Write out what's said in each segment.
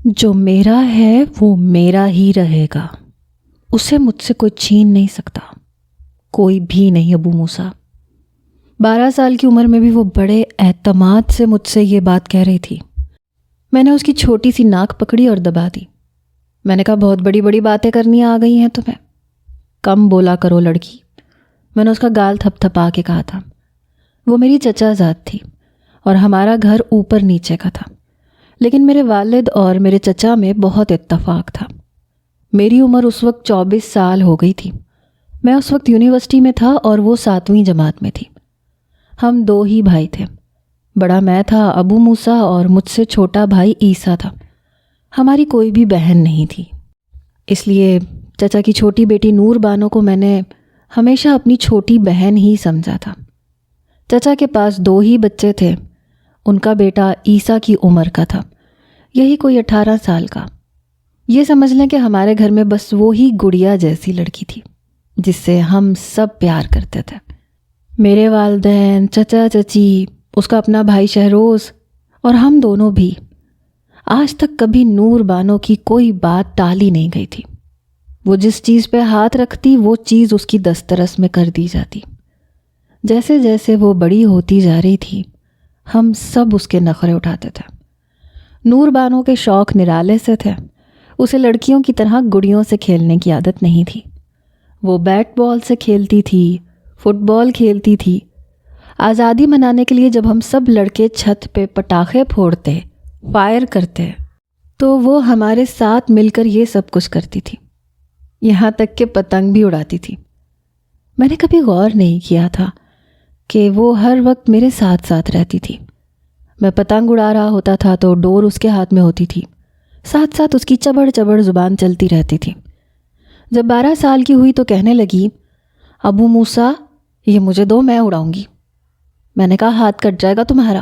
جو میرا ہے وہ میرا ہی رہے گا، اسے مجھ سے کوئی چھین نہیں سکتا، کوئی بھی نہیں ابو موسیٰ۔ 12 سال کی عمر میں بھی وہ بڑے اعتماد سے مجھ سے یہ بات کہہ رہی تھی۔ میں نے اس کی چھوٹی سی ناک پکڑی اور دبا دی۔ میں نے کہا بہت بڑی بڑی باتیں کرنی آ گئی ہیں تمہیں، کم بولا کرو لڑکی۔ میں نے اس کا گال تھپ تھپا کے کہا تھا۔ وہ میری چچا زاد تھی اور ہمارا گھر اوپر نیچے کا تھا، لیکن میرے والد اور میرے چچا میں بہت اتفاق تھا۔ میری عمر اس وقت 24 سال ہو گئی تھی۔ میں اس وقت یونیورسٹی میں تھا اور وہ 7ویں جماعت میں تھی۔ ہم 2 ہی بھائی تھے، بڑا میں تھا ابو موسیٰ اور مجھ سے چھوٹا بھائی عیسیٰ تھا۔ ہماری کوئی بھی بہن نہیں تھی، اس لیے چچا کی چھوٹی بیٹی نور بانو کو میں نے ہمیشہ اپنی چھوٹی بہن ہی سمجھا تھا۔ چچا کے پاس 2 ہی بچے تھے، ان کا بیٹا عیسیٰ کی عمر کا تھا، یہی کوئی 18 سال کا۔ یہ سمجھ لیں کہ ہمارے گھر میں بس وہی گڑیا جیسی لڑکی تھی جس سے ہم سب پیار کرتے تھے۔ میرے والدین، چچا چچی، اس کا اپنا بھائی شہروز اور ہم دونوں بھی آج تک کبھی نور بانو کی کوئی بات ٹالی نہیں گئی تھی۔ وہ جس چیز پہ ہاتھ رکھتی وہ چیز اس کی دسترس میں کر دی جاتی۔ جیسے جیسے وہ بڑی ہوتی جا رہی تھی ہم سب اس کے نخرے اٹھاتے تھے۔ نور بانو کے شوق نرالے سے تھے، اسے لڑکیوں کی طرح گڑیوں سے کھیلنے کی عادت نہیں تھی۔ وہ بیٹ بال سے کھیلتی تھی، فٹ بال کھیلتی تھی۔ آزادی منانے کے لیے جب ہم سب لڑکے چھت پہ پٹاخے پھوڑتے، فائر کرتے، تو وہ ہمارے ساتھ مل کر یہ سب کچھ کرتی تھی، یہاں تک کہ پتنگ بھی اڑاتی تھی۔ میں نے کبھی غور نہیں کیا تھا کہ وہ ہر وقت میرے ساتھ ساتھ رہتی تھی۔ میں پتنگ اڑا رہا ہوتا تھا تو ڈور اس کے ہاتھ میں ہوتی تھی، ساتھ ساتھ اس کی چبڑ چبڑ زبان چلتی رہتی تھی۔ جب 12 سال کی ہوئی تو کہنے لگی، ابو موسیٰ یہ مجھے دو، میں اڑاؤں گی۔ میں نے کہا ہاتھ کٹ جائے گا تمہارا،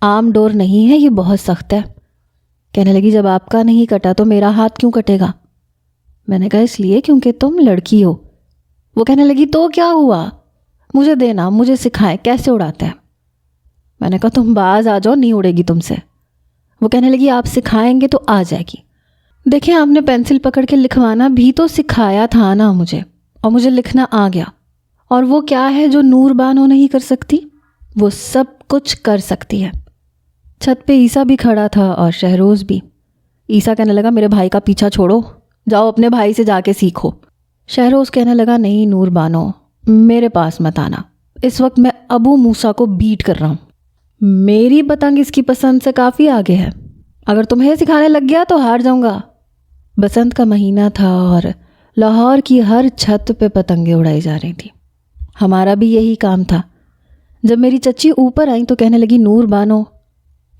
عام ڈور نہیں ہے، یہ بہت سخت ہے۔ کہنے لگی جب آپ کا نہیں کٹا تو میرا ہاتھ کیوں کٹے گا؟ میں نے کہا اس لیے کیونکہ تم لڑکی ہو۔ وہ کہنے لگی تو کیا ہوا، مجھے دینا، مجھے سکھائیں کیسے اڑاتے ہیں۔ میں نے کہا تم باز آ جاؤ، نہیں اڑے گی تم سے۔ وہ کہنے لگی آپ سکھائیں گے تو آ جائے گی۔ دیکھیں آپ نے پینسل پکڑ کے لکھوانا بھی تو سکھایا تھا نا مجھے، اور مجھے لکھنا آ گیا۔ اور وہ کیا ہے جو نور بانو نہیں کر سکتی؟ وہ سب کچھ کر سکتی ہے۔ چھت پہ عیسیٰ بھی کھڑا تھا اور شہروز بھی۔ عیسیٰ کہنے لگا میرے بھائی کا پیچھا چھوڑو، جاؤ اپنے بھائی سے جا کے سیکھو۔ شہروز کہنے لگا نہیں نور بانو، میرے پاس مت آنا، اس وقت میں ابو موسیٰ کو بیٹ کر رہا ہوں۔ میری پتنگ اس کی پسند سے کافی آگے ہے، اگر تمہیں سکھانے لگ گیا تو ہار جاؤں گا۔ بسنت کا مہینہ تھا اور لاہور کی ہر چھت پہ پتنگیں اڑائی جا رہی تھیں۔ ہمارا بھی یہی کام تھا۔ جب میری چچی اوپر آئیں تو کہنے لگی نور بانو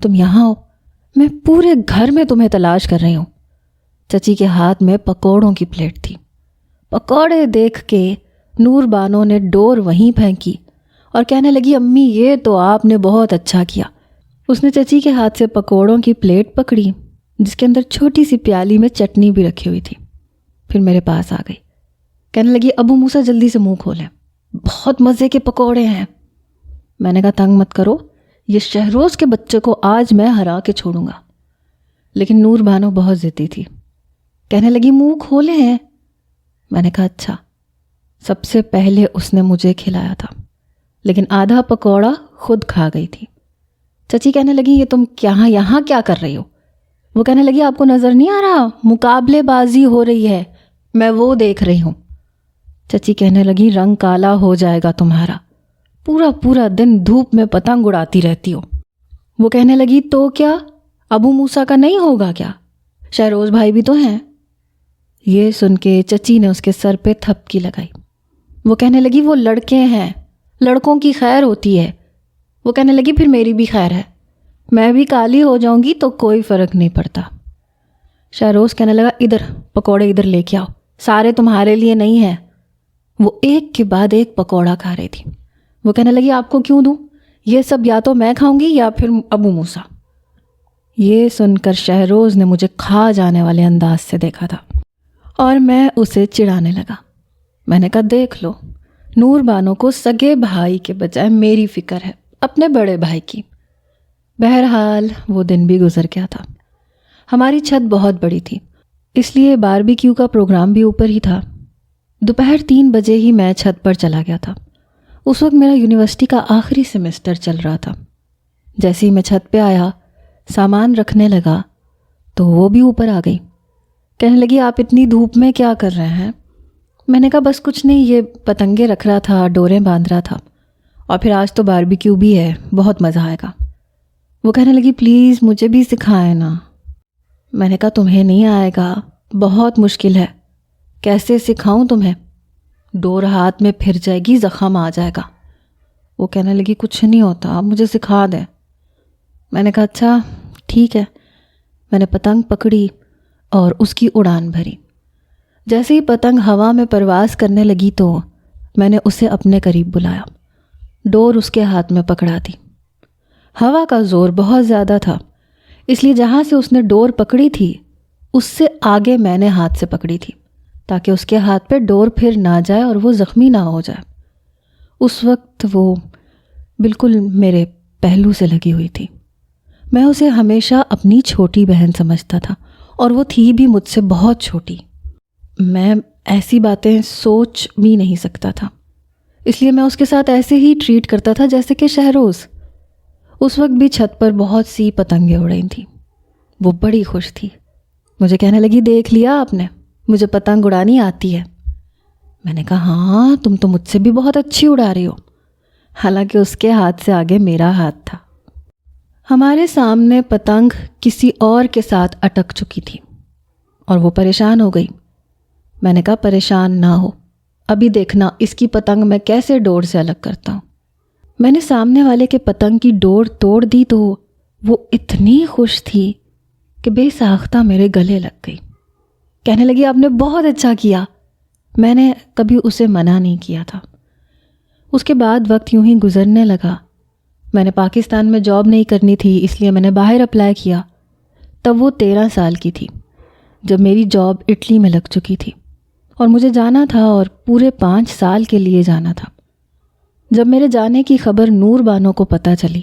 تم یہاں ہو، میں پورے گھر میں تمہیں تلاش کر رہی ہوں۔ چچی کے ہاتھ میں پکوڑوں کی پلیٹ تھی۔ پکوڑے دیکھ کے نور بانو نے ڈور وہیں پھینکی اور کہنے لگی امی یہ تو آپ نے بہت اچھا کیا۔ اس نے چچی کے ہاتھ سے پکوڑوں کی پلیٹ پکڑی جس کے اندر چھوٹی سی پیالی میں چٹنی بھی رکھی ہوئی تھی، پھر میرے پاس آ گئی۔ کہنے لگی ابو موسیٰ جلدی سے منہ کھولیں، بہت مزے کے پکوڑے ہیں۔ میں نے کہا تنگ مت کرو، یہ شہروز کے بچے کو آج میں ہرا کے چھوڑوں گا۔ لیکن نور بانو بہت ضدی تھی، کہنے لگی منہ کھولے ہیں۔ میں نے کہا اچھا۔ سب سے پہلے اس نے مجھے کھلایا تھا، لیکن آدھا پکوڑا خود کھا گئی تھی۔ چچی کہنے لگی یہ تم یہاں کیا کر رہی ہو؟ وہ کہنے لگی آپ کو نظر نہیں آ رہا مقابلے بازی ہو رہی ہے، میں وہ دیکھ رہی ہوں۔ چچی کہنے لگی رنگ کالا ہو جائے گا تمہارا، پورا دن دھوپ میں پتنگ اڑاتی رہتی ہو۔ وہ کہنے لگی تو کیا ابو موسیٰ کا نہیں ہوگا کیا؟ شہروز بھائی بھی تو ہیں۔ یہ سن کے چچی نے اس کے سر پہ تھپکی لگائی۔ وہ کہنے لگی وہ لڑکے ہیں، لڑکوں کی خیر ہوتی ہے۔ وہ کہنے لگی پھر میری بھی خیر ہے، میں بھی کالی ہو جاؤں گی تو کوئی فرق نہیں پڑتا۔ شہروز کہنے لگا ادھر پکوڑے ادھر لے کے آؤ، سارے تمہارے لیے نہیں ہیں۔ وہ ایک کے بعد ایک پکوڑا کھا رہی تھی۔ وہ کہنے لگی آپ کو کیوں دوں، یہ سب یا تو میں کھاؤں گی یا پھر ابو موسیٰ۔ یہ سن کر شہروز نے مجھے کھا جانے والے انداز سے دیکھا تھا اور میں اسے چڑھانے لگا۔ میں نے کہا دیکھ لو نور بانو کو سگے بھائی کے بجائے میری فکر ہے، اپنے بڑے بھائی کی۔ بہرحال وہ دن بھی گزر گیا تھا۔ ہماری چھت بہت بڑی تھی، اس لیے باربیکیو کا پروگرام بھی اوپر ہی تھا۔ دوپہر 3 بجے ہی میں چھت پر چلا گیا تھا۔ اس وقت میرا یونیورسٹی کا آخری سیمسٹر چل رہا تھا۔ جیسے ہی میں چھت پہ آیا، سامان رکھنے لگا تو وہ بھی اوپر آ گئی۔ کہنے لگی آپ اتنی دھوپ میں کیا کر رہے ہیں؟ میں نے کہا بس کچھ نہیں، یہ پتنگیں رکھ رہا تھا، ڈوریں باندھ رہا تھا، اور پھر آج تو باربیکیو بھی ہے، بہت مزہ آئے گا۔ وہ کہنے لگی پلیز مجھے بھی سکھائیں نا۔ میں نے کہا تمہیں نہیں آئے گا، بہت مشکل ہے، کیسے سکھاؤں تمہیں؟ ڈور ہاتھ میں پھر جائے گی، زخم آ جائے گا۔ وہ کہنے لگی کچھ نہیں ہوتا، آپ مجھے سکھا دیں۔ میں نے کہا اچھا ٹھیک ہے۔ میں نے پتنگ پکڑی اور اس کی اڑان بھری۔ جیسے ہی پتنگ ہوا میں پرواز کرنے لگی تو میں نے اسے اپنے قریب بلایا، ڈور اس کے ہاتھ میں پکڑا دی۔ ہوا کا زور بہت زیادہ تھا، اس لیے جہاں سے اس نے ڈور پکڑی تھی اس سے آگے میں نے ہاتھ سے پکڑی تھی تاکہ اس کے ہاتھ پہ ڈور پھر نہ جائے اور وہ زخمی نہ ہو جائے۔ اس وقت وہ بالکل میرے پہلو سے لگی ہوئی تھی۔ میں اسے ہمیشہ اپنی چھوٹی بہن سمجھتا تھا اور وہ تھی بھی مجھ سے بہت چھوٹی۔ میں ایسی باتیں سوچ بھی نہیں سکتا تھا، اس لیے میں اس کے ساتھ ایسے ہی ٹریٹ کرتا تھا جیسے کہ شہروز۔ اس وقت بھی چھت پر بہت سی پتنگیں اڑ رہی تھیں۔ وہ بڑی خوش تھی، مجھے کہنے لگی دیکھ لیا آپ نے، مجھے پتنگ اڑانی آتی ہے۔ میں نے کہا ہاں تم تو مجھ سے بھی بہت اچھی اڑا رہی ہو، حالانکہ اس کے ہاتھ سے آگے میرا ہاتھ تھا۔ ہمارے سامنے پتنگ کسی اور کے ساتھ اٹک چکی تھی اور وہ پریشان ہو گئی۔ میں نے کہا پریشان نہ ہو، ابھی دیکھنا اس کی پتنگ میں کیسے ڈور سے الگ کرتا ہوں۔ میں نے سامنے والے کے پتنگ کی ڈور توڑ دی تو وہ اتنی خوش تھی کہ بے ساختہ میرے گلے لگ گئی۔ کہنے لگی آپ نے بہت اچھا کیا۔ میں نے کبھی اسے منع نہیں کیا تھا۔ اس کے بعد وقت یوں ہی گزرنے لگا۔ میں نے پاکستان میں جاب نہیں کرنی تھی، اس لیے میں نے باہر اپلائی کیا۔ تب وہ 13 سال کی تھی جب میری جاب اٹلی میں لگ چکی تھی اور مجھے جانا تھا اور پورے 5 سال کے لیے جانا تھا۔ جب میرے جانے کی خبر نور بانو کو پتہ چلی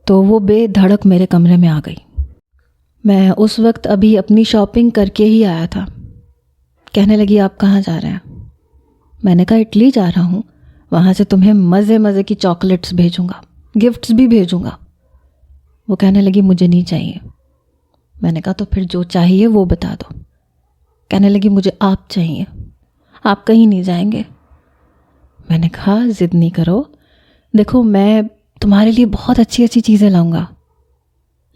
تو وہ بے دھڑک میرے کمرے میں آ گئی۔ میں اس وقت ابھی اپنی شاپنگ کر کے ہی آیا تھا۔ کہنے لگی آپ کہاں جا رہے ہیں؟ میں نے کہا اٹلی جا رہا ہوں، وہاں سے تمہیں مزے مزے کی چاکلیٹس بھیجوں گا، گفٹس بھی بھیجوں گا۔ وہ کہنے لگی مجھے نہیں چاہیے۔ میں نے کہا تو پھر جو چاہیے وہ بتا دو۔ کہنے لگی مجھے آپ چاہیے، آپ کہیں نہیں جائیں گے۔ میں نے کہا ضد نہیں کرو، دیکھو میں تمہارے لیے بہت اچھی اچھی چیزیں لاؤں گا۔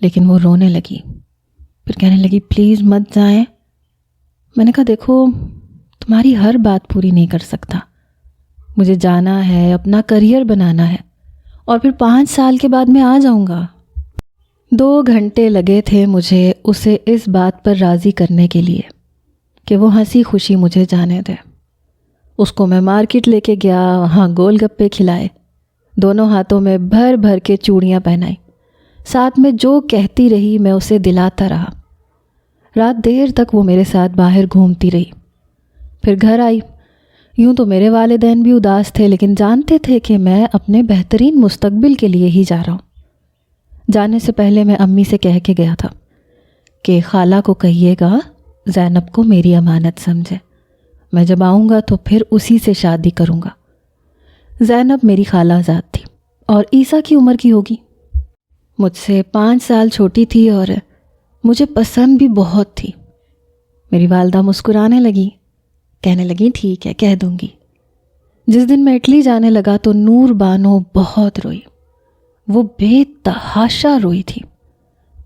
لیکن وہ رونے لگی، پھر کہنے لگی پلیز مت جائیں۔ میں نے کہا دیکھو تمہاری ہر بات پوری نہیں کر سکتا، مجھے جانا ہے، اپنا کریئر بنانا ہے، اور پھر 5 سال کے بعد میں آ جاؤں گا۔ 2 گھنٹے لگے تھے مجھے اسے اس بات پر راضی کرنے کے لیے کہ وہ ہنسی خوشی مجھے جانے دے۔ اس کو میں مارکیٹ لے کے گیا، وہاں گول گپے کھلائے، دونوں ہاتھوں میں بھر بھر کے چوڑیاں پہنائی، ساتھ میں جو کہتی رہی میں اسے دلاتا رہا۔ رات دیر تک وہ میرے ساتھ باہر گھومتی رہی، پھر گھر آئی۔ یوں تو میرے والدین بھی اداس تھے، لیکن جانتے تھے کہ میں اپنے بہترین مستقبل کے لیے ہی جا رہا ہوں۔ جانے سے پہلے میں امی سے کہہ کے گیا تھا کہ خالہ کو کہیے گا زینب کو میری امانت سمجھے، میں جب آؤں گا تو پھر اسی سے شادی کروں گا۔ زینب میری خالہ زاد تھی اور عیسیٰ کی عمر کی ہوگی، مجھ سے 5 سال چھوٹی تھی اور مجھے پسند بھی بہت تھی۔ میری والدہ مسکرانے لگی، کہنے لگی ٹھیک ہے کہہ دوں گی۔ جس دن میں اٹلی جانے لگا تو نور بانو بہت روئی، وہ بے تحاشا روئی تھی۔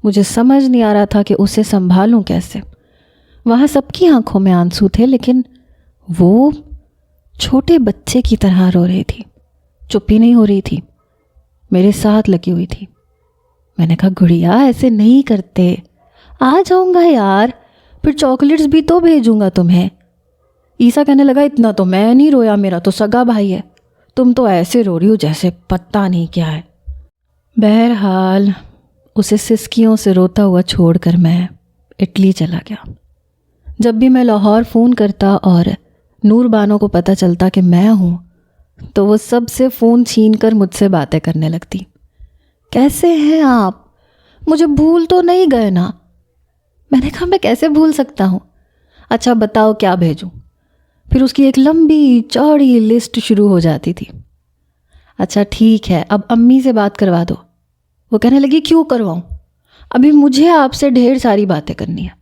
مجھے سمجھ نہیں آ رہا تھا کہ اسے سنبھالوں کیسے۔ وہاں سب کی آنکھوں میں آنسو تھے، لیکن وہ چھوٹے بچے کی طرح رو رہی تھی، چپ ہی نہیں ہو رہی تھی، میرے ساتھ لگی ہوئی تھی۔ میں نے کہا گڑیا ایسے نہیں کرتے، آ جاؤں گا یار، پھر چاکلیٹس بھی تو بھیجوں گا تمہیں۔ عیسیٰ کہنے لگا اتنا تو میں نہیں رویا، میرا تو سگا بھائی ہے، تم تو ایسے رو رہی ہو جیسے پتہ نہیں کیا ہے۔ بہرحال اسے سسکیوں سے روتا ہوا چھوڑ کر میں اٹلی چلا گیا۔ جب بھی میں لاہور فون کرتا اور نور بانو کو پتہ چلتا کہ میں ہوں تو وہ سب سے فون چھین کر مجھ سے باتیں کرنے لگتی۔ کیسے ہیں آپ؟ مجھے بھول تو نہیں گئے نا؟ میں نے کہا میں کیسے بھول سکتا ہوں؟ اچھا بتاؤ کیا بھیجوں؟ پھر اس کی ایک لمبی چوڑی لسٹ شروع ہو جاتی تھی۔ اچھا ٹھیک ہے، اب امی سے بات کروا دو۔ وہ کہنے لگی کیوں کرواؤں؟ ابھی مجھے آپ سے ڈھیر ساری باتیں کرنی ہیں۔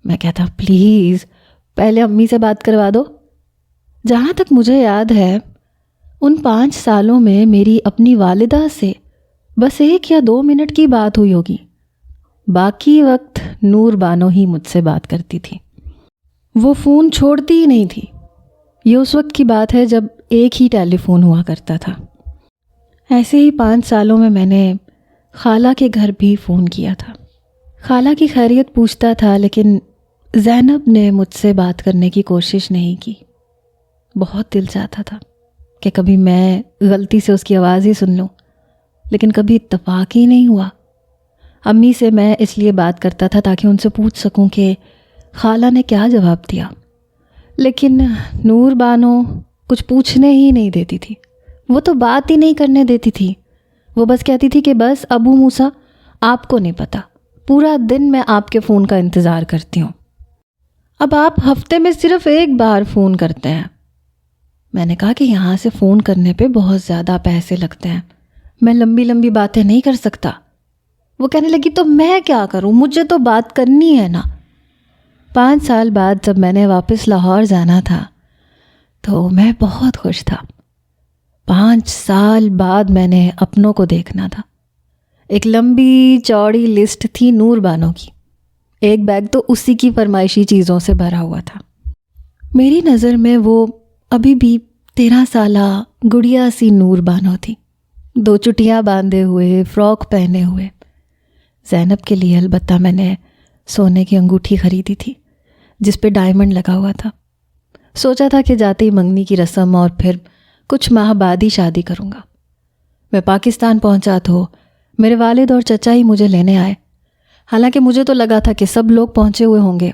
میں کہتا پلیز پہلے امی سے بات کروا دو۔ جہاں تک مجھے یاد ہے ان 5 سالوں میں میری اپنی والدہ سے بس 1 یا 2 منٹ کی بات ہوئی ہوگی، باقی وقت نور بانو ہی مجھ سے بات کرتی تھی۔ وہ فون چھوڑتی ہی نہیں تھی۔ یہ اس وقت کی بات ہے جب ایک ہی ٹیلی فون ہوا کرتا تھا۔ ایسے ہی 5 سالوں میں نے خالہ کے گھر بھی فون کیا تھا۔ خالہ کی خیریت پوچھتا تھا، لیکن زینب نے مجھ سے بات کرنے کی کوشش نہیں کی۔ بہت دل چاہتا تھا کہ کبھی میں غلطی سے اس کی آواز ہی سن لوں، لیکن کبھی اتفاق ہی نہیں ہوا۔ امی سے میں اس لیے بات کرتا تھا تاکہ ان سے پوچھ سکوں کہ خالہ نے کیا جواب دیا، لیکن نور بانو کچھ پوچھنے ہی نہیں دیتی تھی۔ وہ تو بات ہی نہیں کرنے دیتی تھی۔ وہ بس کہتی تھی کہ بس ابو موسیٰ آپ کو نہیں پتہ، پورا دن میں آپ کے فون کا انتظار کرتی ہوں، اب آپ ہفتے میں صرف 1 بار فون کرتے ہیں۔ میں نے کہا کہ یہاں سے فون کرنے پہ بہت زیادہ پیسے لگتے ہیں، میں لمبی لمبی باتیں نہیں کر سکتا۔ وہ کہنے لگی تو میں کیا کروں، مجھے تو بات کرنی ہے نا۔ 5 سال بعد جب میں نے واپس لاہور جانا تھا تو میں بہت خوش تھا۔ 5 سال بعد میں نے اپنوں کو دیکھنا تھا۔ ایک لمبی چوڑی لسٹ تھی نور بانو کی، ایک بیگ تو اسی کی فرمائشی چیزوں سے بھرا ہوا تھا۔ میری نظر میں وہ ابھی بھی 13 سالہ گڑیا سی نور بانو تھی، 2 چٹیاں باندھے ہوئے، فراک پہنے ہوئے۔ زینب کے لیے البتہ میں نے سونے کی انگوٹھی خریدی تھی جس پہ ڈائمنڈ لگا ہوا تھا۔ سوچا تھا کہ جاتے ہی منگنی کی رسم اور پھر کچھ ماہ بعد ہی شادی کروں گا۔ میں پاکستان پہنچا تو میرے والد اور چچا ہی مجھے لینے آئے، حالانکہ مجھے تو لگا تھا کہ سب لوگ پہنچے ہوئے ہوں گے۔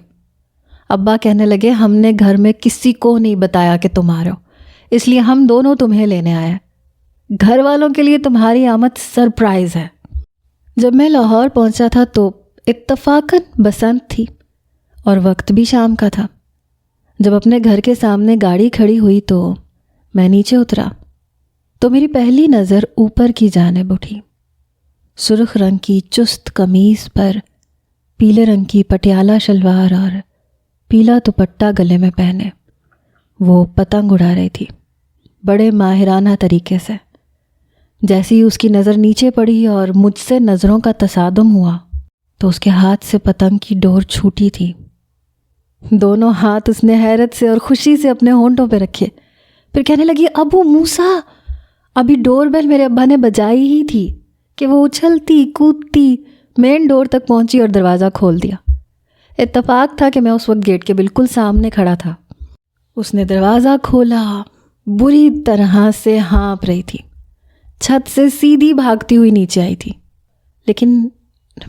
ابا کہنے لگے ہم نے گھر میں کسی کو نہیں بتایا کہ تم آ رہے ہو، اس لیے ہم دونوں تمہیں لینے آئے ہیں۔ گھر والوں کے لیے تمہاری آمد سرپرائز ہے۔ جب میں لاہور پہنچا تھا تو اتفاقاً بسنت تھی اور وقت بھی شام کا تھا۔ جب اپنے گھر کے سامنے گاڑی کھڑی ہوئی تو میں نیچے اترا تو میری پہلی نظر اوپر کی جانب اٹھی۔ سرخ رنگ کی چست قمیص پر پیلے رنگ کی پٹیالہ شلوار اور پیلا دوپٹہ گلے میں پہنے وہ پتنگ اڑا رہی تھی، بڑے ماہرانہ طریقے سے۔ جیسی ہی اس کی نظر نیچے پڑی اور مجھ سے نظروں کا تصادم ہوا تو اس کے ہاتھ سے پتنگ کی ڈور چھوٹی تھی۔ دونوں ہاتھ اس نے حیرت سے اور خوشی سے اپنے ہونٹوں پہ رکھے، پھر کہنے لگی ابو موسیٰ، ابھی ڈور بیل میرے ابا نے بجائی ہی تھی کہ وہ اچھلتی کودتی مین ڈور تک پہنچی اور دروازہ کھول دیا۔ اتفاق تھا کہ میں اس وقت گیٹ کے بالکل سامنے کھڑا تھا۔ اس نے دروازہ کھولا، بری طرح سے ہانپ رہی تھی، چھت سے سیدھی بھاگتی ہوئی نیچے آئی تھی، لیکن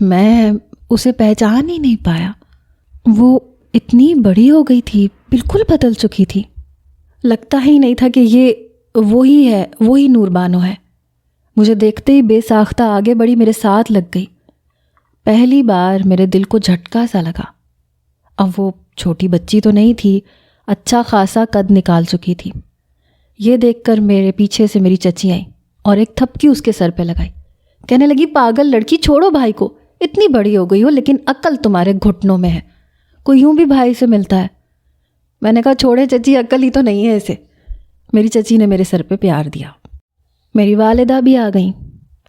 میں اسے پہچان ہی نہیں پایا۔ وہ اتنی بڑی ہو گئی تھی، بالکل بدل چکی تھی، لگتا ہی نہیں تھا کہ یہ وہی ہے، وہی نور بانو ہے۔ مجھے دیکھتے ہی بے ساختہ آگے بڑھی، میرے ساتھ لگ گئی۔ پہلی بار میرے دل کو جھٹکا سا لگا۔ اب وہ چھوٹی بچی تو نہیں تھی، اچھا خاصا قد نکال چکی تھی۔ یہ دیکھ کر میرے پیچھے سے میری چچی آئی اور ایک تھپکی اس کے سر پہ لگائی، کہنے لگی پاگل لڑکی، چھوڑو بھائی کو، اتنی بڑی ہو گئی ہو لیکن عقل تمہارے گھٹنوں میں ہے، کوئی یوں بھی بھائی سے ملتا ہے؟ میں نے کہا چھوڑے چچی، عقل ہی تو نہیں ہے اسے۔ میری چچی نے میرے سر پہ پیار دیا۔ میری والدہ بھی آ گئیں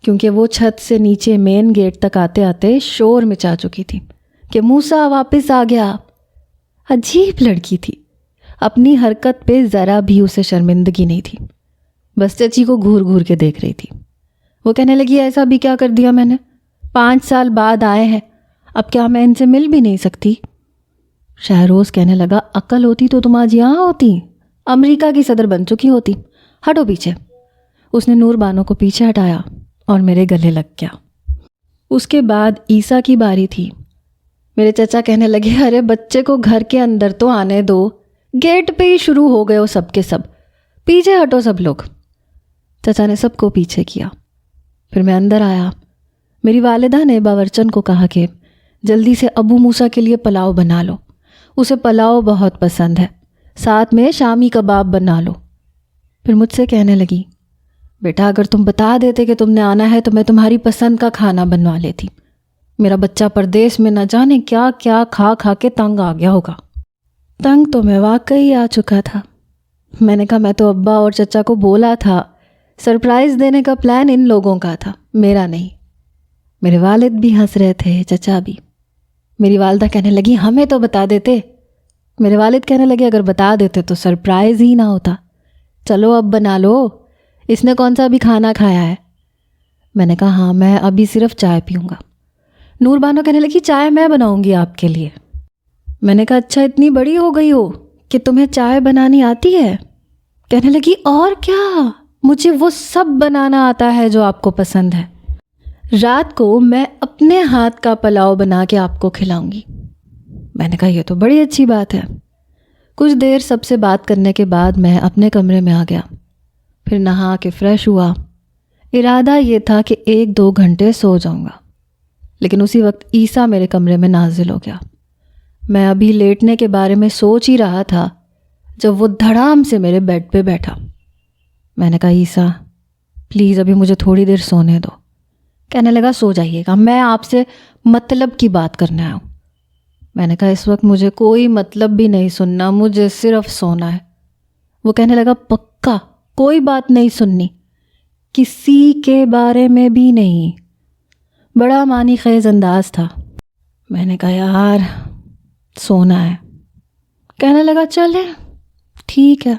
کیونکہ وہ چھت سے نیچے مین گیٹ تک آتے آتے شور مچا چکی تھی کہ موسیٰ واپس آ گیا۔ عجیب لڑکی تھی، اپنی حرکت پہ ذرا بھی اسے شرمندگی نہیں تھی، بس چچی کو گھور گھور کے دیکھ رہی تھی۔ وہ کہنے لگی ایسا بھی کیا کر دیا میں نے، 5 سال بعد آئے ہیں، اب کیا میں ان سے مل بھی نہیں سکتی؟ شہروز کہنے لگا عقل ہوتی تو تم آج یہاں ہوتی، امریکہ کی صدر بن چکی ہوتی، ہٹو پیچھے۔ اس نے نور بانو کو پیچھے ہٹایا اور میرے گلے لگ گیا۔ اس کے بعد عیسیٰ کی باری تھی۔ میرے چچا کہنے لگے ارے بچے کو گھر کے اندر تو آنے دو، گیٹ پہ ہی شروع ہو گئے ہو سب کے سب، پیچھے ہٹو سب لوگ۔ چچا نے سب کو پیچھے کیا، پھر میں اندر آیا۔ میری والدہ نے باورچن کو کہا کہ جلدی سے ابو موسیٰ کے لیے پلاؤ بنا لو، اسے پلاؤ بہت پسند ہے، ساتھ میں شامی کباب بنا لو۔ پھر مجھ سے کہنے لگی، بیٹا اگر تم بتا دیتے کہ تم نے آنا ہے تو میں تمہاری پسند کا کھانا بنوا لیتی۔ میرا بچہ پردیس میں نہ جانے کیا کیا کھا کھا کے تنگ آ گیا ہوگا۔ تنگ تو میں واقعی آ چکا تھا۔ میں نے کہا میں تو ابا اور چچا کو بولا تھا، سرپرائز دینے کا پلان ان لوگوں کا تھا، میرا نہیں۔ میرے والد بھی ہنس رہے تھے، چچا بھی۔ میری والدہ کہنے لگی ہمیں تو بتا دیتے۔ میرے والد کہنے لگے اگر بتا دیتے تو سرپرائز ہی نہ ہوتا، چلو اب بنا لو، اس نے کون سا ابھی کھانا کھایا ہے۔ میں نے کہا ہاں میں ابھی صرف چائے پیوں گا۔ نور بانو کہنے لگی چائے میں بناؤں گی آپ کے لیے۔ میں نے کہا اچھا اتنی بڑی ہو گئی ہو کہ تمہیں چائے بنانی آتی ہے؟ کہنے لگی اور کیا، مجھے وہ سب بنانا آتا ہے جو آپ کو پسند ہے۔ رات کو میں اپنے ہاتھ کا پلاؤ بنا کے آپ کو کھلاؤں گی۔ میں نے کہا یہ تو بڑی اچھی بات ہے۔ کچھ دیر سب سے بات کرنے کے بعد میں اپنے کمرے میں آ گیا، پھر نہا کے فریش ہوا۔ ارادہ یہ تھا کہ 1-2 گھنٹے سو جاؤں گا، لیکن اسی وقت عیسیٰ میرے کمرے میں نازل ہو گیا۔ میں ابھی لیٹنے کے بارے میں سوچ ہی رہا تھا جب وہ دھڑام سے میرے بیڈ پہ بیٹھا۔ میں نے کہا عیسیٰ پلیز ابھی مجھے تھوڑی دیر سونے دو۔ کہنے لگا سو جائیے گا، میں آپ سے مطلب کی بات کرنے آیا ہوں۔ میں نے کہا اس وقت مجھے کوئی مطلب بھی نہیں سننا، مجھے صرف سونا ہے۔ وہ کہنے لگا پکا کوئی بات نہیں سننی، کسی کے بارے میں بھی نہیں۔ بڑا معنی خیز انداز تھا۔ میں نے کہا یار سونا ہے۔ کہنے لگا چلیں ٹھیک ہے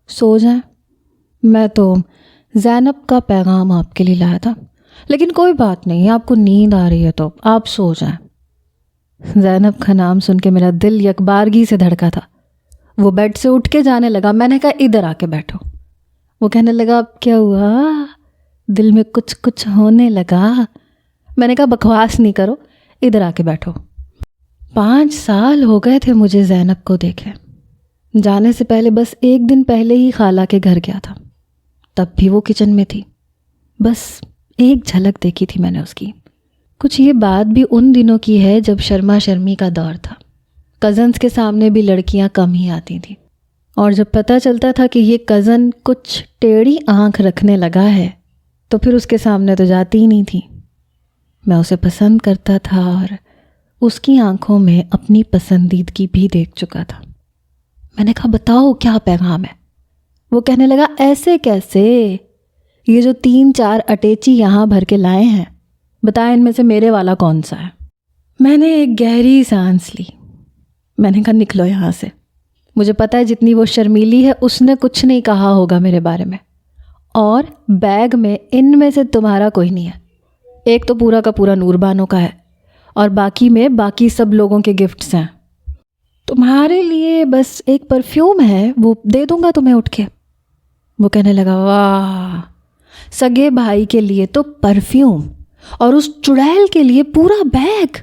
سو جائیں، میں تو زینب کا پیغام آپ کے لیے لایا تھا، لیکن کوئی بات نہیں، آپ کو نیند آ رہی ہے تو آپ سو جائیں۔ زینب کا نام سن کے میرا دل یکبارگی سے دھڑکا تھا۔ وہ بیڈ سے اٹھ کے جانے لگا۔ میں نے کہا ادھر آ کے بیٹھو۔ وہ کہنے لگا اب کیا ہوا، دل میں کچھ کچھ ہونے لگا۔ میں نے کہا بکواس نہیں کرو، ادھر آ کے بیٹھو۔ 5 سال ہو گئے تھے مجھے زینب کو دیکھے۔ جانے سے پہلے بس 1 دن پہلے ہی خالہ کے گھر گیا تھا، تب بھی وہ کچن میں تھی، بس ایک جھلک دیکھی تھی میں نے اس کی۔ کچھ یہ بات بھی ان دنوں کی ہے جب شرما شرمی کا دور تھا، کزنز کے سامنے بھی لڑکیاں کم ہی آتی تھیں، اور جب پتہ چلتا تھا کہ یہ کزن کچھ ٹیڑھی آنکھ رکھنے لگا ہے تو پھر اس کے سامنے تو جاتی ہی نہیں تھی۔ میں اسے پسند کرتا تھا اور اس کی آنکھوں میں اپنی پسندیدگی بھی دیکھ چکا تھا۔ میں نے کہا بتاؤ کیا پیغام ہے؟ وہ کہنے لگا ایسے کیسے، یہ جو 3-4 اٹیچی یہاں بھر کے لائے ہیں، بتائیں ان میں سے میرے والا کون سا ہے؟ میں نے ایک گہری سانس لی۔ میں نے کہا نکلو یہاں سے، مجھے پتہ ہے جتنی وہ شرمیلی ہے اس نے کچھ نہیں کہا ہوگا میرے بارے میں، اور بیگ میں ان میں سے تمہارا کوئی نہیں ہے، ایک تو پورا کا پورا نور بانو کا ہے اور باقی میں باقی سب لوگوں کے گفٹس ہیں، تمہارے لیے بس ایک پرفیوم ہے وہ دے دوں گا تمہیں اٹھ کے۔ وہ کہنے لگا واہ، سگے بھائی کے لیے تو پرفیوم اور اس چڑیل کے لیے پورا بیگ۔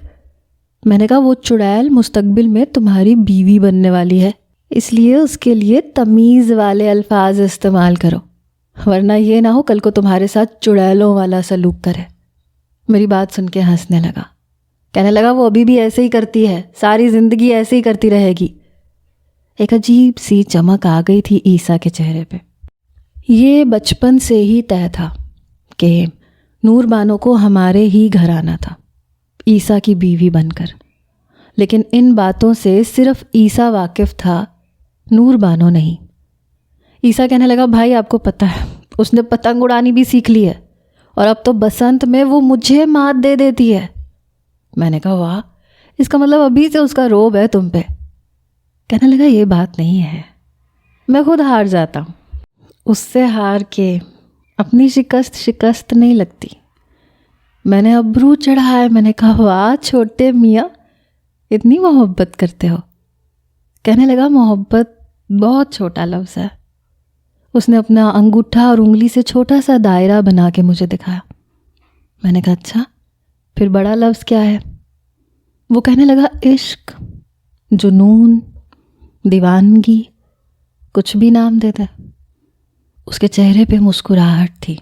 میں نے کہا وہ چڑیل مستقبل میں تمہاری بیوی بننے والی ہے، اس لیے اس کے لیے تمیز والے الفاظ استعمال کرو، ورنہ یہ نہ ہو کل کو تمہارے ساتھ چڑیلوں والا سلوک کرے۔ میری بات سن کے ہنسنے لگا، کہنے لگا وہ ابھی بھی ایسے ہی کرتی ہے، ساری زندگی ایسے ہی کرتی رہے گی۔ ایک عجیب سی چمک آ گئی تھی عیسیٰ کے چہرے پہ۔ یہ بچپن سے ہی طے تھا کہ نور بانو کو ہمارے ہی گھر آنا تھا، عیسیٰ کی بیوی بن کر، لیکن ان باتوں سے صرف عیسیٰ واقف تھا، نور بانو نہیں۔ عیسیٰ کہنے لگا بھائی آپ کو پتہ ہے اس نے پتنگ اڑانی بھی سیکھ لی ہے اور اب تو بسنت میں وہ مجھے مات دے دیتی ہے۔ میں نے کہا واہ، اس کا مطلب ابھی سے اس کا روب ہے تم پہ۔ کہنے لگا یہ بات نہیں ہے، میں خود ہار جاتا ہوں، اس سے ہار کے اپنی شکست نہیں لگتی۔ میں نے ابرو چڑھائے، میں نے کہا واہ چھوٹے میاں اتنی محبت کرتے ہو۔ کہنے لگا محبت بہت چھوٹا لفظ ہے۔ اس نے اپنا انگوٹھا اور انگلی سے چھوٹا سا دائرہ بنا کے مجھے دکھایا۔ میں نے کہا اچھا پھر بڑا لفظ کیا ہے؟ وہ کہنے لگا عشق، جنون، دیوانگی، کچھ بھی نام دے دے۔ اس کے چہرے پہ مسکراہٹ تھی،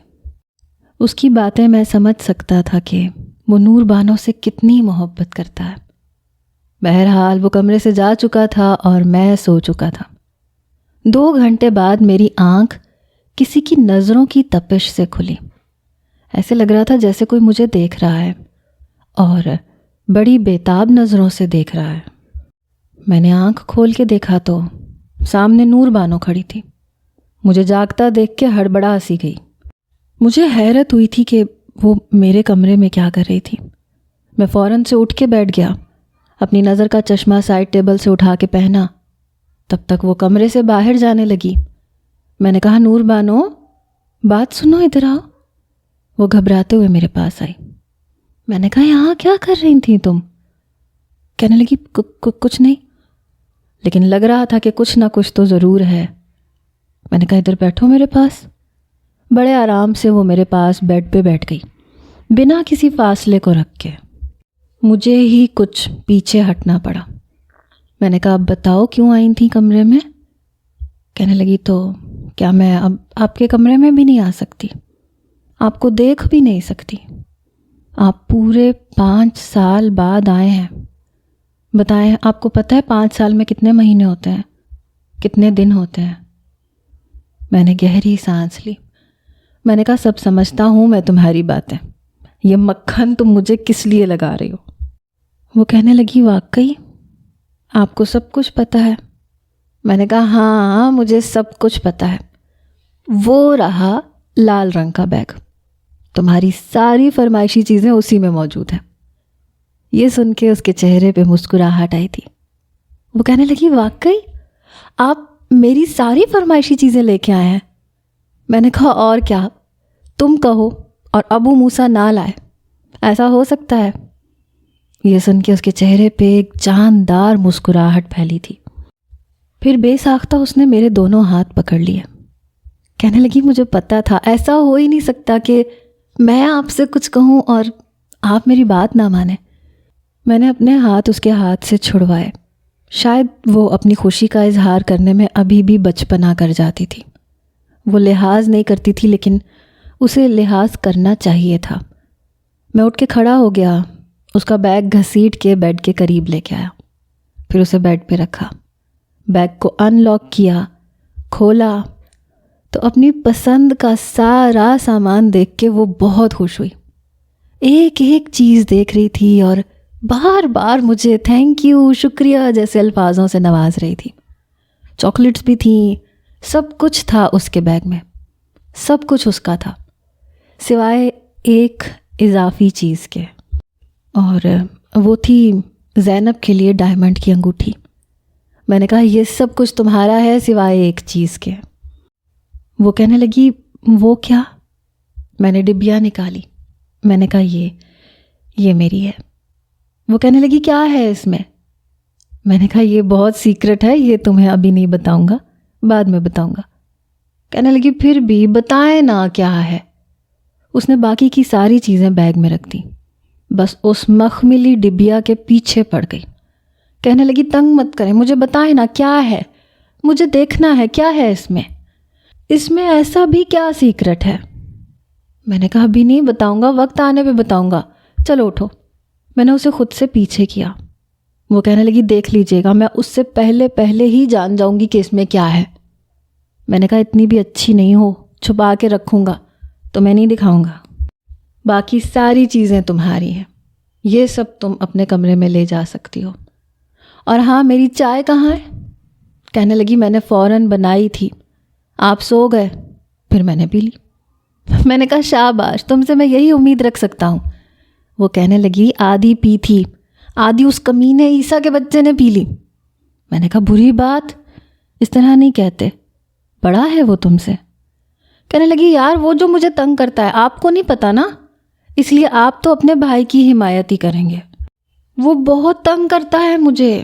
اس کی باتیں میں سمجھ سکتا تھا کہ وہ نور بانو سے کتنی محبت کرتا ہے۔ بہرحال وہ کمرے سے جا چکا تھا اور میں سو چکا تھا۔ 2 گھنٹے بعد میری آنکھ کسی کی نظروں کی تپش سے کھلی۔ ایسے لگ رہا تھا جیسے کوئی مجھے دیکھ رہا ہے اور بڑی بیتاب نظروں سے دیکھ رہا ہے۔ میں نے آنکھ کھول کے دیکھا تو سامنے نور بانو کھڑی تھی۔ مجھے جاگتا دیکھ کے ہڑبڑا سی گئی۔ مجھے حیرت ہوئی تھی کہ وہ میرے کمرے میں کیا کر رہی تھی۔ میں فوراً سے اٹھ کے بیٹھ گیا، اپنی نظر کا چشمہ سائڈ ٹیبل سے اٹھا کے پہنا۔ تب تک وہ کمرے سے باہر جانے لگی۔ میں نے کہا، نور بانو بات سنو، ادھر آؤ۔ وہ گھبراتے ہوئے میرے پاس آئی۔ میں نے کہا، یہاں کیا کر رہی تھی تم؟ کہنے لگی، کچھ نہیں، لیکن لگ رہا تھا کہ کچھ نہ کچھ تو ضرور ہے۔ میں نے کہا، ادھر بیٹھو میرے پاس۔ بڑے آرام سے وہ میرے پاس بیڈ پہ بیٹھ گئی، بنا کسی فاصلے کو رکھ کے۔ مجھے ہی کچھ پیچھے ہٹنا پڑا۔ میں نے کہا، اب بتاؤ کیوں آئی تھی کمرے میں؟ کہنے لگی، تو کیا میں اب آپ کے کمرے میں بھی نہیں آ سکتی؟ آپ کو دیکھ بھی نہیں سکتی؟ آپ پورے 5 سال بعد آئے ہیں۔ بتائیں، آپ کو پتہ ہے 5 سال میں کتنے مہینے ہوتے ہیں، کتنے دن ہوتے ہیں؟ میں نے گہری سانس لی۔ میں نے کہا، سب سمجھتا ہوں میں تمہاری باتیں، یہ مکھن تم مجھے کس لیے لگا رہی ہو؟ وہ کہنے لگی، واقعی آپ کو سب کچھ پتہ ہے؟ میں نے کہا، ہاں مجھے سب کچھ پتہ ہے۔ وہ رہا لال رنگ کا بیگ، تمہاری ساری فرمائشی چیزیں اسی میں موجود ہیں۔ یہ سن کے اس کے چہرے پہ مسکراہٹ آئی تھی۔ وہ کہنے لگی، واقعی آپ میری ساری فرمائشی چیزیں لے کے آئے ہیں؟ میں نے کہا، اور کیا، تم کہو اور ابو موسیٰ نہ لائے، ایسا ہو سکتا ہے؟ یہ سن کے اس کے چہرے پہ ایک جاندار مسکراہٹ پھیلی تھی۔ پھر بے ساختہ اس نے میرے دونوں ہاتھ پکڑ لیے۔ کہنے لگی، مجھے پتا تھا، ایسا ہو ہی نہیں سکتا کہ میں آپ سے کچھ کہوں اور آپ میری بات نہ مانیں۔ میں نے اپنے ہاتھ اس کے ہاتھ سے چھڑوائے۔ شاید وہ اپنی خوشی کا اظہار کرنے میں ابھی بھی بچپنا کر جاتی تھی۔ وہ لحاظ نہیں کرتی تھی، لیکن اسے لحاظ کرنا چاہیے تھا۔ میں اٹھ کے کھڑا ہو گیا، اس کا بیگ گھسیٹ کے بیڈ کے قریب لے کے آیا، پھر اسے بیڈ پہ رکھا، بیگ کو ان لاک کیا، کھولا تو اپنی پسند کا سارا سامان دیکھ کے وہ بہت خوش ہوئی۔ ایک ایک چیز دیکھ رہی تھی اور بار بار مجھے تھینک یو، شکریہ جیسے الفاظوں سے نواز رہی تھی۔ چاکلیٹس بھی تھیں، سب کچھ تھا اس کے بیگ میں، سب کچھ اس کا تھا سوائے ایک اضافی چیز کے، اور وہ تھی زینب کے لیے ڈائمنڈ کی انگوٹھی۔ میں نے کہا، یہ سب کچھ تمہارا ہے سوائے ایک چیز کے۔ وہ کہنے لگی، وہ کیا؟ میں نے ڈبیا نکالی۔ میں نے کہا، یہ میری ہے۔ وہ کہنے لگی، کیا ہے اس میں؟ میں نے کہا، یہ بہت سیکرٹ ہے، یہ تمہیں ابھی نہیں بتاؤں گا، بعد میں بتاؤں گا۔ کہنے لگی، پھر بھی بتائیں نا کیا ہے۔ اس نے باقی کی ساری چیزیں بیگ میں رکھ دیں، بس اس مخملی ڈبیا کے پیچھے پڑ گئی۔ کہنے لگی، تنگ مت کریں، مجھے بتائیں نا کیا ہے، مجھے دیکھنا ہے کیا ہے اس میں ایسا بھی کیا سیکرٹ ہے؟ میں نے کہا، ابھی نہیں بتاؤں گا، وقت آنے پہ بتاؤں گا، چلو اٹھو۔ میں نے اسے خود سے پیچھے کیا۔ وہ کہنے لگی، دیکھ لیجئے گا، میں اس سے پہلے ہی جان جاؤں گی کہ اس میں کیا ہے۔ میں نے کہا، اتنی بھی اچھی نہیں ہو، چھپا کے رکھوں گا تو میں نہیں دکھاؤں گا، باقی ساری چیزیں تمہاری ہیں، یہ سب تم اپنے کمرے میں لے جا سکتی ہو۔ اور ہاں، میری چائے کہاں ہے؟ کہنے لگی، میں نے فوراً بنائی تھی، آپ سو گئے، پھر میں نے پی لی۔ میں نے کہا، شاباش، تم سے میں یہی امید رکھ سکتا ہوں۔ وہ کہنے لگی، آدھی پی تھی، آدھی اس کمینے عیسیٰ کے بچے نے پی لی۔ میں نے کہا، بری بات، اس طرح نہیں کہتے، بڑا ہے وہ تم سے۔ کہنے لگی، یار وہ جو مجھے تنگ کرتا ہے آپ کو نہیں پتا نا، اس لیے آپ تو اپنے بھائی کی حمایت ہی کریں گے۔ وہ بہت تنگ کرتا ہے مجھے،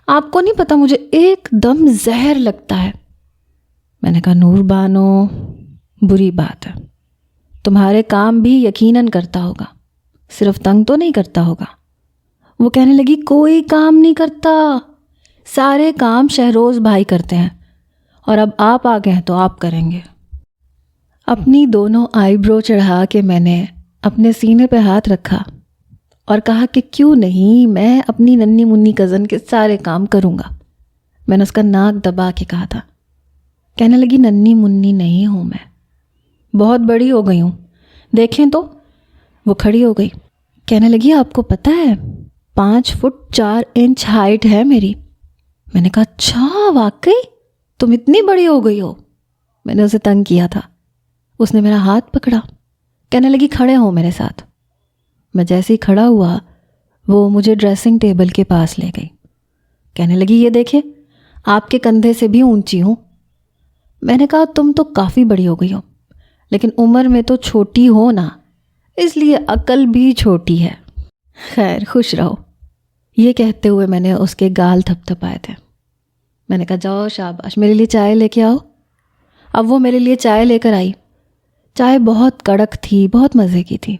آپ کو نہیں پتا، مجھے ایک دم زہر لگتا ہے۔ میں نے کہا، نور بانو، بری بات ہے، تمہارے کام بھی یقیناً کرتا ہوگا، صرف تنگ تو نہیں کرتا ہوگا۔ وہ کہنے لگی، کوئی کام نہیں کرتا، سارے کام شہروز بھائی کرتے ہیں، اور اب آپ آ گئے ہیں تو آپ کریں گے۔ اپنی دونوں آئی برو چڑھا کے میں نے اپنے سینے پہ ہاتھ رکھا اور کہا کہ کیوں نہیں، میں اپنی ننھی منی کزن کے سارے کام کروں گا۔ میں نے اس کا ناک دبا کے کہا تھا۔ کہنے لگی ننھی منی نہیں ہوں میں، بہت بڑی ہو گئی ہوں، دیکھیں تو۔ وہ کھڑی ہو گئی، کہنے لگی آپ کو پتہ ہے 5 فٹ 4 انچ ہائٹ ہے میری۔ میں نے کہا اچھا واقعی تم اتنی بڑی ہو گئی ہو؟ میں نے اسے تنگ کیا تھا۔ اس نے میرا ہاتھ پکڑا، کہنے لگی کھڑے ہو میرے ساتھ۔ میں جیسے ہی کھڑا ہوا وہ مجھے ڈریسنگ ٹیبل کے پاس لے گئی، کہنے لگی یہ دیکھیں آپ کے کندھے سے بھی اونچی ہوں۔ میں نے کہا تم تو کافی بڑی ہو گئی ہو، لیکن عمر میں تو چھوٹی ہو نا، اس لیے عقل بھی چھوٹی ہے۔ خیر خوش رہو۔ یہ کہتے ہوئے میں نے اس کے گال تھپ تھپائے تھے۔ میں نے کہا جاؤ شاباش، میرے لیے چائے لے کے آؤ۔ اب وہ میرے لیے چائے لے کر آئی۔ چائے بہت کڑک تھی، بہت مزے کی تھی۔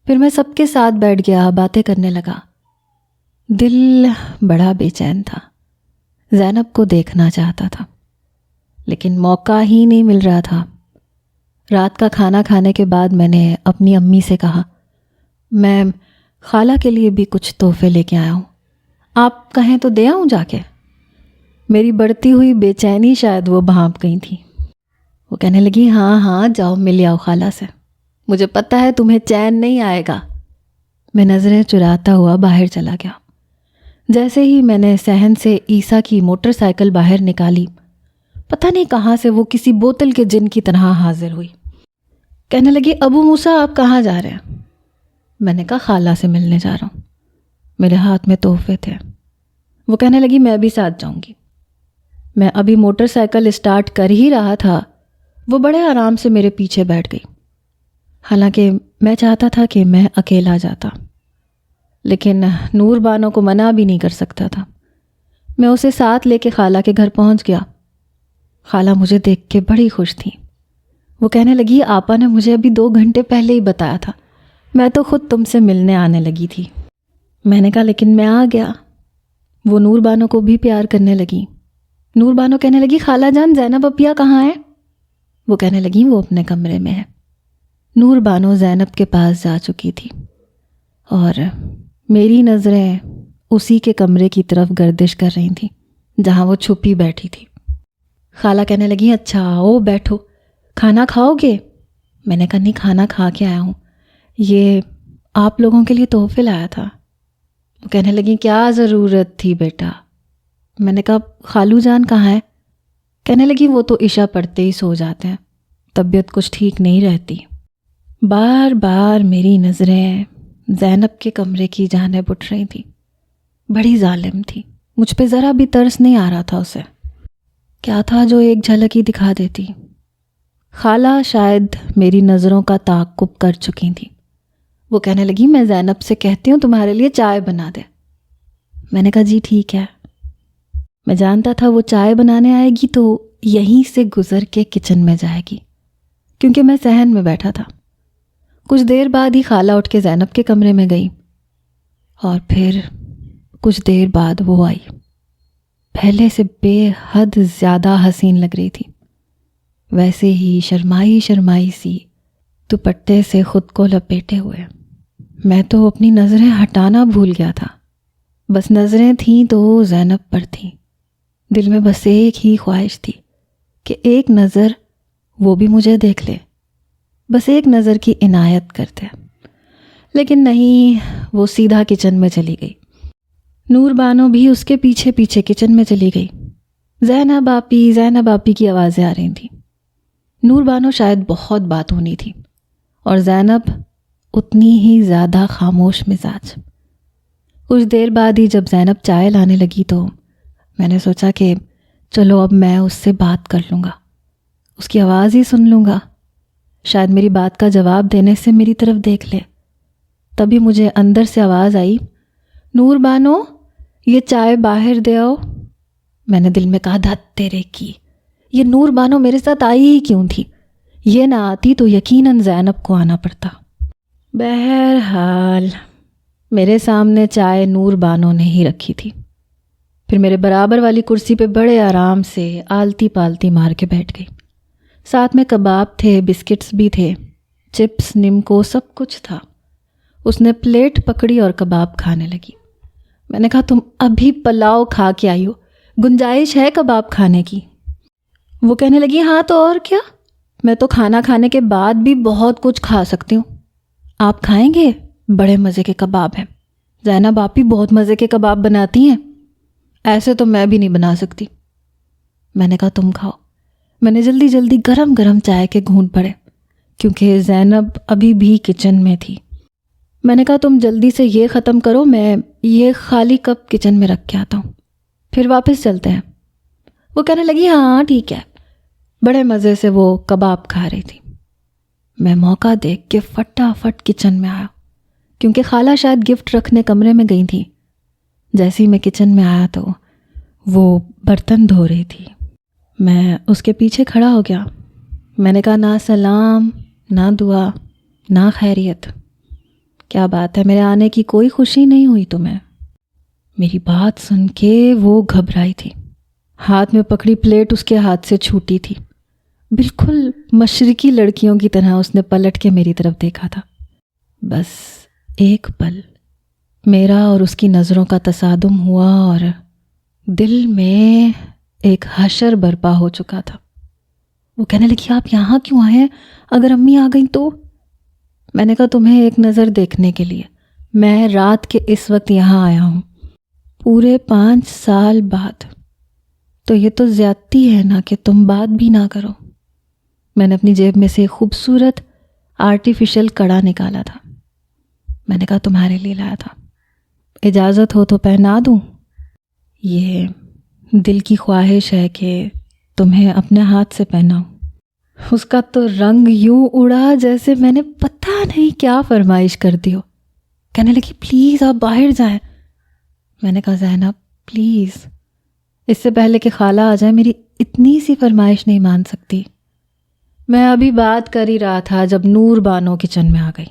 پھر میں سب کے ساتھ بیٹھ گیا، باتیں کرنے لگا۔ دل بڑا بے چین تھا، زینب کو دیکھنا چاہتا تھا لیکن موقع ہی نہیں مل رہا تھا۔ رات کا کھانا کھانے کے بعد میں نے اپنی امی سے کہا میں خالہ کے لیے بھی کچھ تحفے لے کے آیا ہوں، آپ کہیں تو دے آؤں جا کے۔ میری بڑھتی ہوئی بے چینی شاید وہ بھانپ گئی تھی۔ وہ کہنے لگی ہاں ہاں جاؤ مل آؤ خالہ سے، مجھے پتہ ہے تمہیں چین نہیں آئے گا۔ میں نظریں چراتا ہوا باہر چلا گیا۔ جیسے ہی میں نے صحن سے عیسیٰ کی موٹر سائیکل باہر نکالی، پتہ نہیں کہاں سے وہ کسی بوتل کے جن کی طرح حاضر ہوئی۔ کہنے لگی ابو موسیٰ آپ کہاں جا رہے ہیں؟ میں نے کہا خالہ سے ملنے جا رہا ہوں۔ میرے ہاتھ میں تحفے تھے۔ وہ کہنے لگی میں بھی ساتھ جاؤں گی۔ میں ابھی موٹر سائیکل اسٹارٹ کر ہی رہا تھا، وہ بڑے آرام سے میرے پیچھے بیٹھ گئی۔ حالانکہ میں چاہتا تھا کہ میں اکیلا جاتا، لیکن نور بانو کو منع بھی نہیں کر سکتا تھا۔ میں اسے ساتھ لے کے خالہ کے گھر پہنچ گیا۔ خالہ مجھے دیکھ کے بڑی خوش تھی۔ وہ کہنے لگی آپا نے مجھے ابھی 2 گھنٹے پہلے ہی بتایا تھا، میں تو خود تم سے ملنے آنے لگی تھی۔ میں نے کہا لیکن میں آ گیا۔ وہ نور بانو کو بھی پیار کرنے لگی۔ نور بانو کہنے لگی خالہ جان زینب اپیا کہاں ہے؟ وہ کہنے لگی وہ اپنے کمرے میں ہے۔ نور بانو زینب کے پاس جا چکی تھی اور میری نظریں اسی کے کمرے کی طرف گردش کر رہی تھیں جہاں وہ چھپی بیٹھی تھی۔ خالہ کہنے لگی اچھا آؤ بیٹھو، کھانا کھاؤ گے؟ میں نے کہا نہیں کھانا کھا کے آیا ہوں، یہ آپ لوگوں کے لیے تحفے لایا تھا۔ وہ کہنے لگی کیا ضرورت تھی بیٹا؟ میں نے کہا خالو جان کہاں ہے؟ کہنے لگی وہ تو عشاء پڑھتے ہی سو جاتے ہیں، طبیعت کچھ ٹھیک نہیں رہتی۔ بار بار میری نظریں زینب کے کمرے کی جانب اٹھ رہی تھیں۔ بڑی ظالم تھی، مجھ پہ ذرا بھی ترس نہیں آ رہا تھا اسے۔ کیا تھا جو ایک جھلک ہی دکھا دیتی؟ خالہ شاید میری نظروں کا تعاقب کر چکی تھی۔ وہ کہنے لگی میں زینب سے کہتی ہوں تمہارے لیے چائے بنا دے۔ میں نے کہا جی ٹھیک ہے۔ میں جانتا تھا وہ چائے بنانے آئے گی تو یہیں سے گزر کے کچن میں جائے گی، کیونکہ میں صحن میں بیٹھا تھا۔ کچھ دیر بعد ہی خالہ اٹھ کے زینب کے کمرے میں گئی اور پھر کچھ دیر بعد وہ آئی۔ پہلے سے بے حد زیادہ حسین لگ رہی تھی، ویسے ہی شرمائی شرمائی سی، دوپٹے سے خود کو لپیٹے ہوئے۔ میں تو اپنی نظریں ہٹانا بھول گیا تھا، بس نظریں تھیں تو زینب پر تھیں۔ دل میں بس ایک ہی خواہش تھی کہ ایک نظر وہ بھی مجھے دیکھ لے، بس ایک نظر کی عنایت کرتے۔ لیکن نہیں، وہ سیدھا کچن میں چلی گئی۔ نور بانو بھی اس کے پیچھے پیچھے کچن میں چلی گئی۔ زینب آپی کی آوازیں آ رہی تھیں۔ نور بانو شاید بہت بات ہونی تھی اور زینب اتنی ہی زیادہ خاموش مزاج۔ کچھ دیر بعد ہی جب زینب چائے لانے لگی تو میں نے سوچا کہ چلو اب میں اس سے بات کر لوں گا، اس کی آواز ہی سن لوں گا، شاید میری بات کا جواب دینے سے میری طرف دیکھ لے۔ تبھی مجھے اندر سے آواز آئی نور بانو یہ چائے باہر دے آؤ۔ میں نے دل میں کہا دھت تیرے کی، یہ نور بانو میرے ساتھ آئی ہی کیوں تھی؟ یہ نہ آتی تو یقیناً زینب کو آنا پڑتا۔ بہرحال میرے سامنے چائے نور بانو نے ہی رکھی تھی۔ پھر میرے برابر والی کرسی پہ بڑے آرام سے آلتی پالتی مار کے بیٹھ گئی۔ ساتھ میں کباب تھے، بسکٹس بھی تھے، چپس، نمکو، سب کچھ تھا۔ اس نے پلیٹ پکڑی اور کباب کھانے لگی۔ میں نے کہا تم ابھی پلاؤ کھا کے آئی ہو، گنجائش ہے کباب کھانے کی؟ وہ کہنے لگی ہاں تو اور کیا، میں تو کھانا کھانے کے بعد بھی بہت کچھ کھا سکتی ہوں۔ آپ کھائیں گے؟ بڑے مزے کے کباب ہیں، زینب آپ بھی بہت مزے کے کباب بناتی ہیں، ایسے تو میں بھی نہیں بنا سکتی۔ میں نے کہا تم کھاؤ۔ میں نے جلدی جلدی گرم گرم چائے کے گھونٹ پڑے کیونکہ زینب ابھی بھی کچن میں تھی۔ میں نے کہا تم جلدی سے یہ ختم کرو، میں یہ خالی کپ کچن میں رکھ کے آتا ہوں، پھر واپس چلتے ہیں۔ وہ کہنے لگی ہاں ٹھیک ہے۔ بڑے مزے سے وہ کباب کھا رہی تھی۔ میں موقع دیکھ کے فٹافٹ کچن میں آیا کیونکہ خالہ شاید گفٹ رکھنے کمرے میں گئی تھی۔ جیسے ہی میں کچن میں آیا تو وہ برتن دھو رہی تھی۔ میں اس کے پیچھے کھڑا ہو گیا۔ میں نے کہا نہ سلام، نہ دعا، نہ خیریت، کیا بات ہے، میرے آنے کی کوئی خوشی نہیں ہوئی تمہیں؟ میری بات سن کے وہ گھبرائی تھی، ہاتھ میں پکڑی پلیٹ اس کے ہاتھ سے چھوٹی تھی۔ بالکل مشرقی لڑکیوں کی طرح اس نے پلٹ کے میری طرف دیکھا تھا۔ بس ایک پل میرا اور اس کی نظروں کا تصادم ہوا اور دل میں ایک حشر برپا ہو چکا تھا۔ وہ کہنے لگی آپ یہاں کیوں آئے ہیں؟ اگر امی آ گئیں تو؟ میں نے کہا تمہیں ایک نظر دیکھنے کے لیے میں رات کے اس وقت یہاں آیا ہوں، پورے 5 سال بعد۔ تو یہ تو زیادتی ہے نا کہ تم بات بھی نہ کرو۔ میں نے اپنی جیب میں سے خوبصورت آرٹیفیشل کڑا نکالا تھا۔ میں نے کہا تمہارے لیے لایا تھا، اجازت ہو تو پہنا دوں؟ یہ دل کی خواہش ہے کہ تمہیں اپنے ہاتھ سے پہناؤں۔ اس کا تو رنگ یوں اڑا جیسے میں نے پتہ نہیں کیا فرمائش کر دی ہو۔ کہنے لگی پلیز آپ باہر جائیں۔ میں نے کہا زینب پلیز، اس سے پہلے کہ خالہ آ جائے میری اتنی سی فرمائش نہیں مان سکتی۔ میں ابھی بات کر ہی رہا تھا جب نور بانو کچن میں آ گئی۔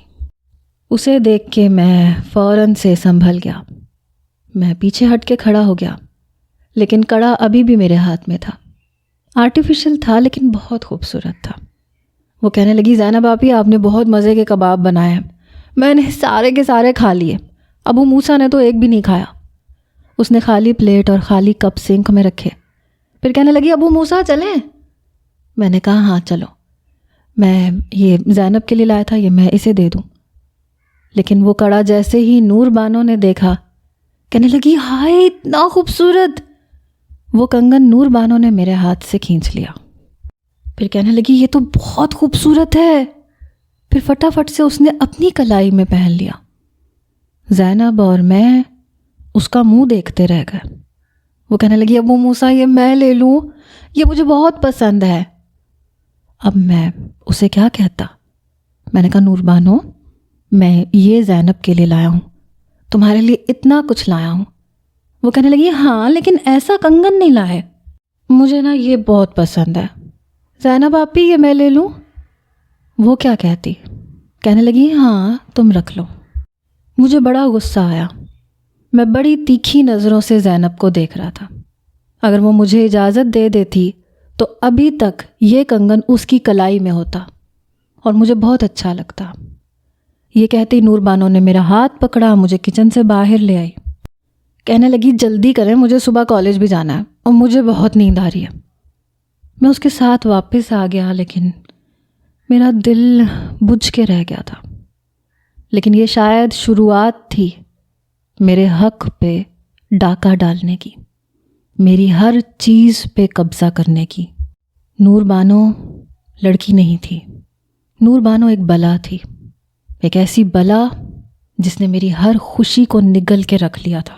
اسے دیکھ کے میں فوراً سے سنبھل گیا۔ میں پیچھے ہٹ کے کھڑا ہو گیا، لیکن کڑا ابھی بھی میرے ہاتھ میں تھا۔ آرٹیفیشل تھا لیکن بہت خوبصورت تھا۔ وہ کہنے لگی زینب آپی آپ نے بہت مزے کے کباب بنائے ہیں، میں نے سارے کے سارے کھا لیے، ابو موسیٰ نے تو ایک بھی نہیں کھایا۔ اس نے خالی پلیٹ اور خالی کپ سنک میں رکھے، پھر کہنے لگی ابو موسیٰ چلیں؟ میں نے کہا ہاں چلو، میں یہ زینب کے لیے لایا تھا، یہ میں اسے دے دوں۔ لیکن وہ کڑا جیسے ہی نور بانو نے دیکھا، کہنے لگی ہائے اتنا خوبصورت۔ وہ کنگن نور بانو نے میرے ہاتھ سے کھینچ لیا، پھر کہنے لگی یہ تو بہت خوبصورت ہے، پھر فٹافٹ سے اس نے اپنی کلائی میں پہن لیا۔ زینب اور میں اس کا منہ دیکھتے رہ گئے۔ وہ کہنے لگی ابو موسیٰ یہ میں لے لوں، یہ مجھے بہت پسند ہے۔ اب میں اسے کیا کہتا؟ میں نے کہا نور بانو میں یہ زینب کے لیے لایا ہوں، تمہارے لیے اتنا کچھ لایا ہوں۔ وہ کہنے لگی ہاں لیکن ایسا کنگن نہیں لائے، مجھے نا یہ بہت پسند ہے۔ زینب آپی یہ میں لے لوں؟ وہ کیا کہتی؟ کہنے لگی ہاں تم رکھ لو۔ مجھے بڑا غصہ آیا، میں بڑی تیکھی نظروں سے زینب کو دیکھ رہا تھا۔ اگر وہ مجھے اجازت دے دیتی تو ابھی تک یہ کنگن اس کی کلائی میں ہوتا اور مجھے بہت اچھا لگتا۔ یہ کہتی نور بانو نے میرا ہاتھ پکڑا، مجھے کچن سے باہر لے آئی، کہنے لگی جلدی کریں مجھے صبح کالج بھی جانا ہے اور مجھے بہت نیند آ رہی ہے۔ میں اس کے ساتھ واپس آ گیا لیکن میرا دل بجھ کے رہ گیا تھا۔ لیکن یہ شاید شروعات تھی میرے حق پہ ڈاکہ ڈالنے کی، میری ہر چیز پہ قبضہ کرنے کی۔ نور بانو لڑکی نہیں تھی، نور بانو ایک بلا تھی، ایک ایسی بلا جس نے میری ہر خوشی کو نگل کے رکھ لیا تھا۔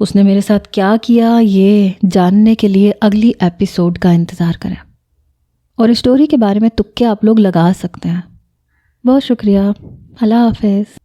اس نے میرے ساتھ کیا کیا یہ جاننے کے لیے اگلی ایپیسوڈ کا انتظار کریں، اور اس اسٹوری کے بارے میں تکے آپ لوگ لگا سکتے ہیں۔ بہت شکریہ، اللہ حافظ۔